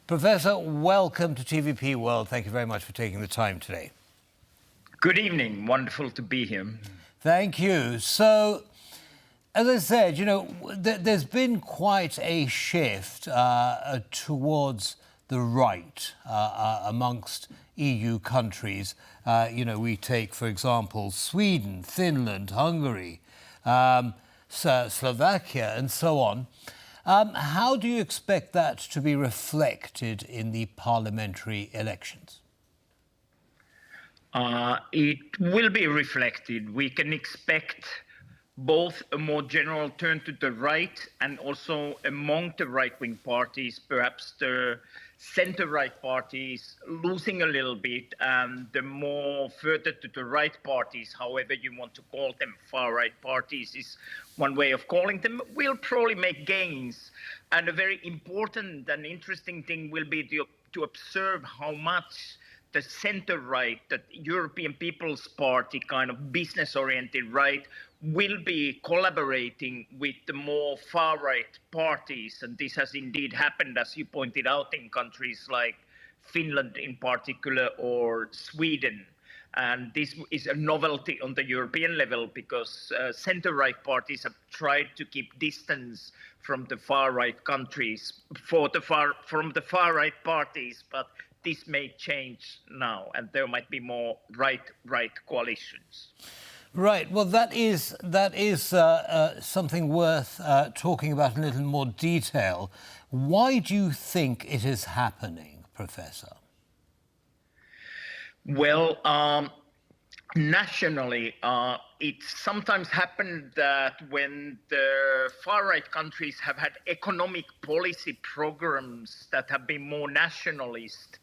Professor, welcome to TVP World. Thank you very much for taking the time today. Good evening. Wonderful to be here. Thank you. So, as I said, there's been quite a shift towards the right amongst EU countries. We take, for example, Sweden, Finland, Hungary, Slovakia, and so on. How do you expect that to be reflected in the parliamentary elections? It will be reflected. We can expect both a more general turn to the right and also among the right-wing parties, perhaps the center-right parties losing a little bit, and the more further to the right parties, however you want to call them, far-right parties is one way of calling them, will probably make gains. And a very important and interesting thing will be to observe how much the center-right, the European People's Party, kind of business-oriented right, will be collaborating with the more far-right parties. And this has indeed happened, as you pointed out, in countries like Finland in particular or Sweden. And this is a novelty on the European level because center-right parties have tried to keep distance from the far-right countries, from the far-right parties, but this may change now, and there might be more right coalitions. Right. Well, that is something worth talking about in a little more detail. Why do you think it is happening, Professor? Well, nationally, it's sometimes happened that when the far-right countries have had economic policy programs that have been more nationalist,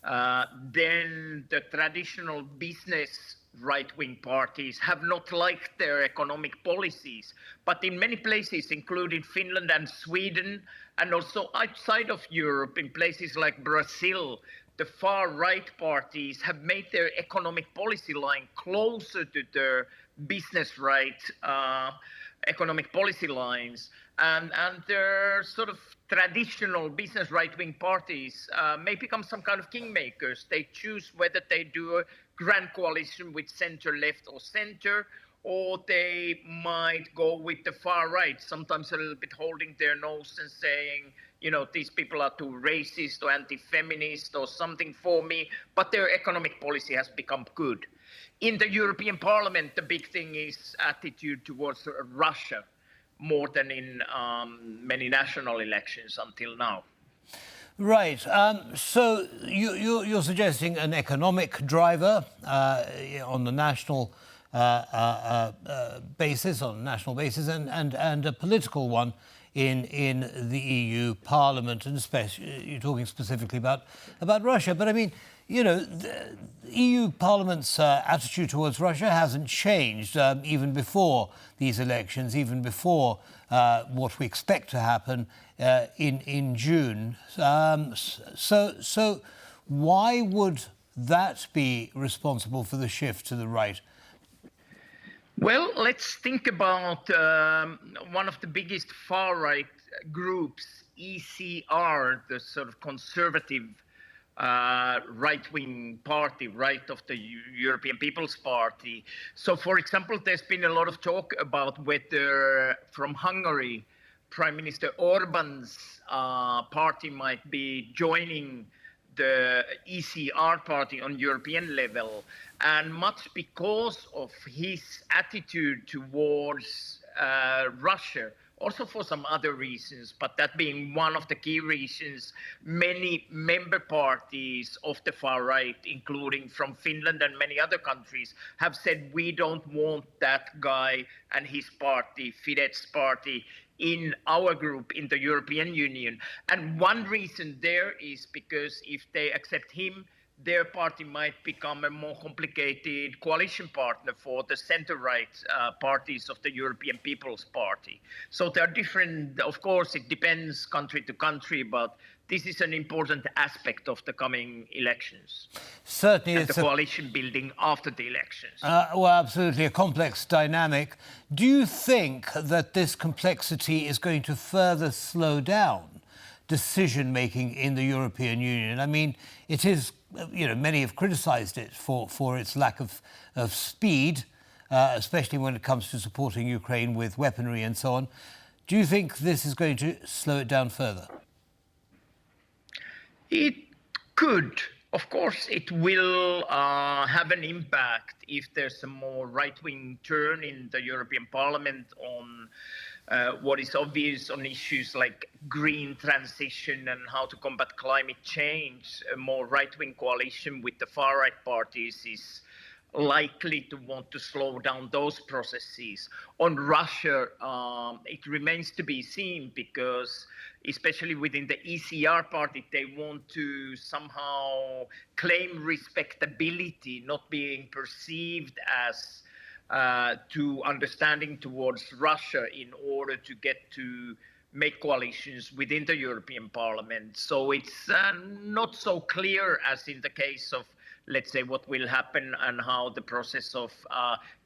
then the traditional business right-wing parties have not liked their economic policies. But in many places, including Finland and Sweden, and also outside of Europe, in places like Brazil, the far-right parties have made their economic policy line closer to their business right economic policy lines. And their sort of traditional business right-wing parties may become some kind of kingmakers. They choose whether they do a grand coalition with center-left or center, or they might go with the far right, sometimes a little bit holding their nose and saying, these people are too racist or anti-feminist or something for me, but their economic policy has become good. In the European Parliament, the big thing is attitude towards Russia, more than in many national elections until now. Right. So you're suggesting an economic driver on the national basis, and a political one in the EU Parliament, and especially you're talking specifically about Russia. But I mean, the EU Parliament's attitude towards Russia hasn't changed even before these elections, even before what we expect to happen in June. So why would that be responsible for the shift to the right? Well, let's think about one of the biggest far-right groups, ECR, the sort of conservative right-wing party, right of the European People's Party. So, for example, there's been a lot of talk about whether from Hungary, Prime Minister Orban's party might be joining the ECR party on European level, and much because of his attitude towards Russia, also for some other reasons, but that being one of the key reasons, many member parties of the far right, including from Finland and many other countries, have said we don't want that guy and his party, Fidesz party, in our group in the European Union. And one reason there is because if they accept him, their party might become a more complicated coalition partner for the center-right parties of the European People's Party. So there are different, of course, it depends country to country, but this is an important aspect of the coming elections. Certainly, and it's the coalition building after the elections. Well, absolutely, a complex dynamic. Do you think that this complexity is going to further slow down decision-making in the European Union? I mean, it is, many have criticised it for its lack of speed, especially when it comes to supporting Ukraine with weaponry and so on. Do you think this is going to slow it down further? It could. Of course, it will have an impact if there's a more right-wing turn in the European Parliament on what is obvious on issues like green transition and how to combat climate change. A more right-wing coalition with the far-right parties is likely to want to slow down those processes. On Russia, it remains to be seen because especially within the ECR party, they want to somehow claim respectability, not being perceived as too understanding towards Russia in order to get to make coalitions within the European Parliament. So it's not so clear as in the case of, let's say, what will happen and how the process of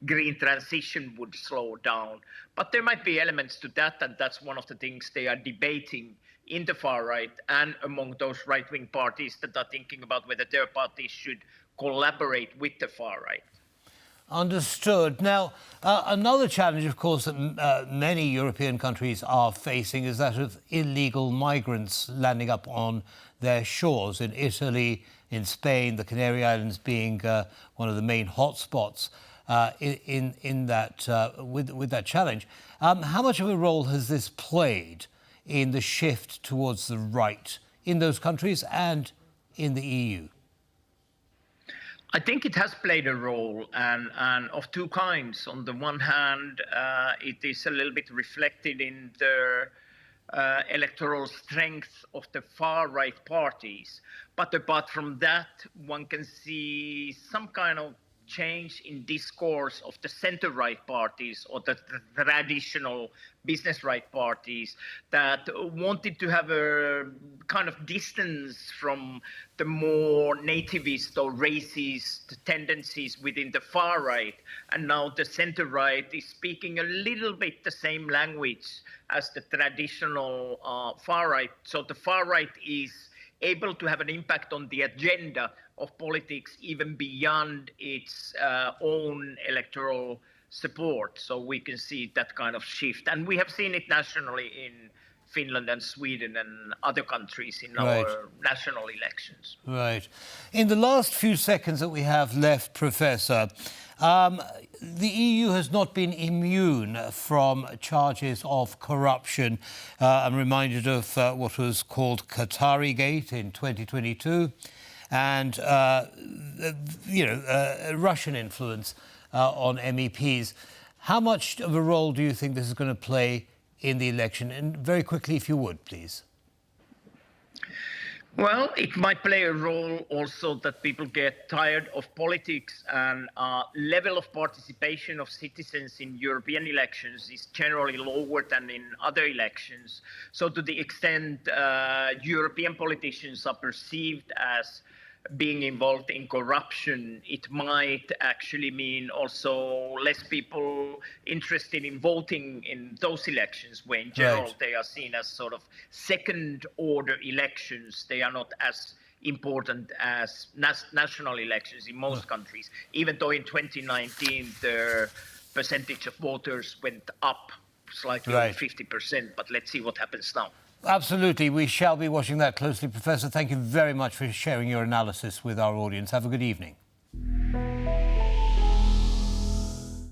green transition would slow down. But there might be elements to that, and that's one of the things they are debating in the far right and among those right-wing parties that are thinking about whether their parties should collaborate with the far right. Understood. Now, another challenge, of course, that many European countries are facing is that of illegal migrants landing up on their shores in Italy, in Spain, the Canary Islands being one of the main hotspots in that with that challenge. How much of a role has this played in the shift towards the right in those countries and in the EU? I think it has played a role, and of two kinds. On the one hand, it is a little bit reflected in the electoral strength of the far-right parties. But apart from that, one can see some kind of change in discourse of the center-right parties or the traditional business-right parties that wanted to have a kind of distance from the more nativist or racist tendencies within the far-right. And now the center-right is speaking a little bit the same language as the traditional far-right. So the far-right is able to have an impact on the agenda of politics even beyond its own electoral support. So we can see that kind of shift. And we have seen it nationally in Finland and Sweden and other countries in our national elections. Right. In the last few seconds that we have left, Professor, the EU has not been immune from charges of corruption. I'm reminded of what was called Qatari Gate in 2022 and, Russian influence on MEPs. How much of a role do you think this is going to play in the election? And very quickly, if you would, please. Well, it might play a role also that people get tired of politics, and level of participation of citizens in European elections is generally lower than in other elections. So to the extent European politicians are perceived as being involved in corruption, it might actually mean also less people interested in voting in those elections, where in general they are seen as sort of second-order elections. They are not as important as national elections in most countries, even though in 2019 the percentage of voters went up slightly over 50%. But let's see what happens now. Absolutely. We shall be watching that closely. Professor, thank you very much for sharing your analysis with our audience. Have a good evening.